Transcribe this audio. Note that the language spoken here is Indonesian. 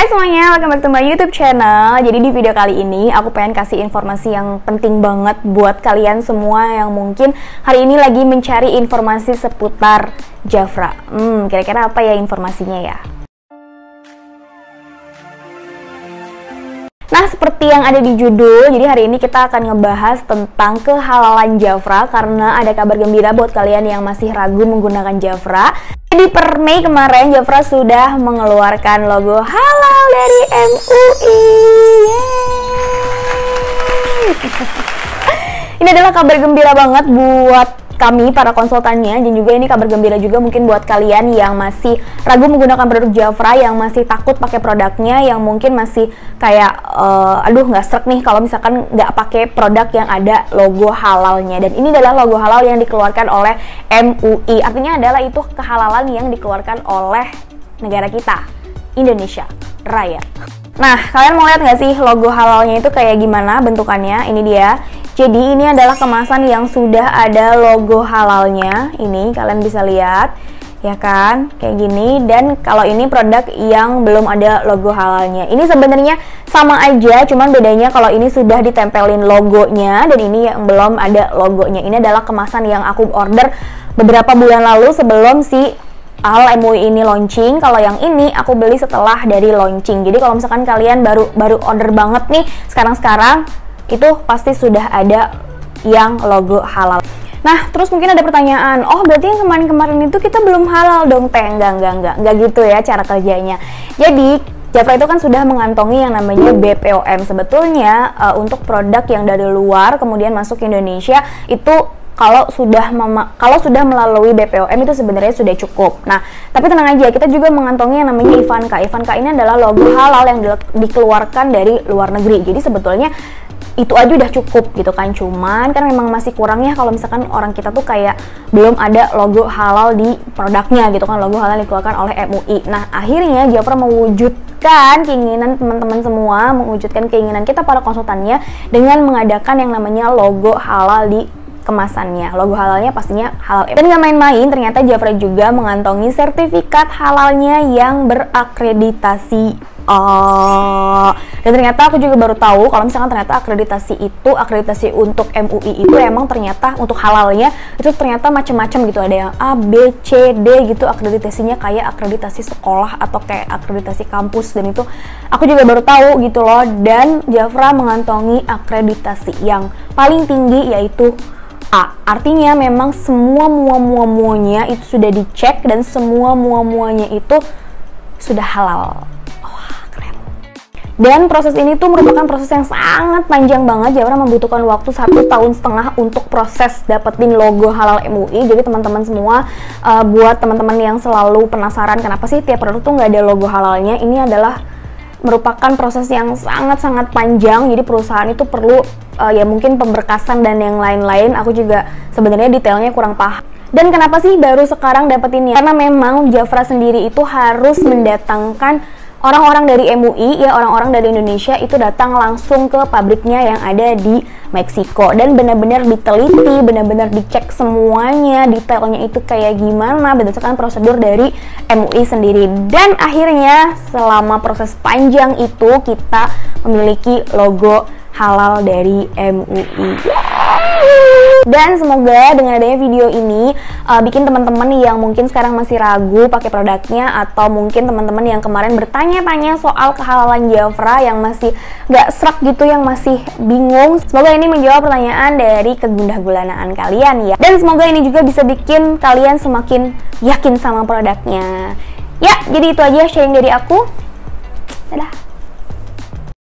Hai semuanya, welcome back to my YouTube channel. Jadi di video kali ini aku pengen kasih informasi yang penting banget buat kalian semua yang mungkin hari ini lagi mencari informasi seputar Jafra. Kira-kira apa ya informasinya ya? Nah, seperti yang ada di judul, jadi hari ini kita akan ngebahas tentang kehalalan Jafra karena ada kabar gembira buat kalian yang masih ragu menggunakan Jafra. Di per Mei kemarin, Jafra sudah mengeluarkan logo halal dari MUI. Ini adalah kabar gembira banget buat kami para konsultannya, dan juga ini kabar gembira juga mungkin buat kalian yang masih ragu menggunakan produk Jafra, yang masih takut pakai produknya, yang mungkin masih kayak aduh nggak srek nih kalau misalkan nggak pakai produk yang ada logo halalnya. Dan ini adalah logo halal yang dikeluarkan oleh MUI, artinya adalah itu kehalalan yang dikeluarkan oleh negara kita, Indonesia Raya. Nah, kalian mau lihat nggak sih logo halalnya itu kayak gimana bentukannya? Ini dia. Jadi ini adalah kemasan yang sudah ada logo halalnya. Ini kalian bisa lihat, ya kan? Kayak gini. Dan kalau ini produk yang belum ada logo halalnya. Ini sebenarnya sama aja, cuman bedanya kalau ini sudah ditempelin logonya dan ini yang belum ada logonya. Ini adalah kemasan yang aku order beberapa bulan lalu sebelum si Halal MUI ini launching. Kalau yang ini aku beli setelah dari launching. Jadi kalau misalkan kalian baru order banget nih sekarang-sekarang, itu pasti sudah ada yang logo halal. Nah, terus mungkin ada pertanyaan, oh berarti yang kemarin-kemarin itu kita belum halal dong, Teh? Enggak gitu ya cara kerjanya. Jadi Jafra itu kan sudah mengantongi yang namanya BPOM. Sebetulnya untuk produk yang dari luar kemudian masuk ke Indonesia itu kalau sudah melalui BPOM itu sebenarnya sudah cukup. Nah, tapi tenang aja, kita juga mengantongi yang namanya Ivanka. Ivanka ini adalah logo halal yang dikeluarkan dari luar negeri. Jadi sebetulnya itu aja udah cukup gitu kan. Cuman kan memang masih kurang ya kalau misalkan orang kita tuh kayak belum ada logo halal di produknya gitu kan, logo halal dikeluarkan oleh MUI. Nah, akhirnya Jafra mewujudkan keinginan teman-teman semua, mewujudkan keinginan kita para konsultannya dengan mengadakan yang namanya logo halal di kemasannya. Logo halalnya pastinya halal. Dan nggak main-main, ternyata Jafra juga mengantongi sertifikat halalnya yang berakreditasi. Dan ternyata aku juga baru tahu kalau misalkan ternyata akreditasi untuk MUI itu emang ternyata untuk halalnya itu ternyata macam-macam gitu. Ada yang A, B, C, D gitu akreditasinya, kayak akreditasi sekolah atau kayak akreditasi kampus, dan itu aku juga baru tahu gitu loh. Dan Jafra mengantongi akreditasi yang paling tinggi yaitu A. Artinya memang semua muanya itu sudah dicek dan semua muanya itu sudah halal. Dan proses ini tuh merupakan proses yang sangat panjang banget. Jafra membutuhkan waktu 1,5 tahun untuk proses dapetin logo halal MUI. Jadi teman-teman semua, buat teman-teman yang selalu penasaran kenapa sih tiap produk tuh nggak ada logo halalnya, ini adalah merupakan proses yang sangat-sangat panjang. Jadi perusahaan itu perlu ya mungkin pemberkasan dan yang lain-lain. Aku juga sebenarnya detailnya kurang paham. Dan kenapa sih baru sekarang dapetinnya? Karena memang Jafra sendiri itu harus mendatangkan orang-orang dari MUI, ya orang-orang dari Indonesia itu datang langsung ke pabriknya yang ada di Meksiko. Dan benar-benar diteliti, benar-benar dicek semuanya, detailnya itu kayak gimana berdasarkan prosedur dari MUI sendiri. Dan akhirnya selama proses panjang itu kita memiliki logo halal dari MUI. Dan semoga dengan adanya video ini bikin teman-teman yang mungkin sekarang masih ragu pakai produknya, atau mungkin teman-teman yang kemarin bertanya-tanya soal kehalalan Jafra yang masih nggak srek gitu, yang masih bingung, semoga ini menjawab pertanyaan dari kegundah-gulanaan kalian ya. Dan semoga ini juga bisa bikin kalian semakin yakin sama produknya. Ya, jadi itu aja sharing dari aku. Dadah.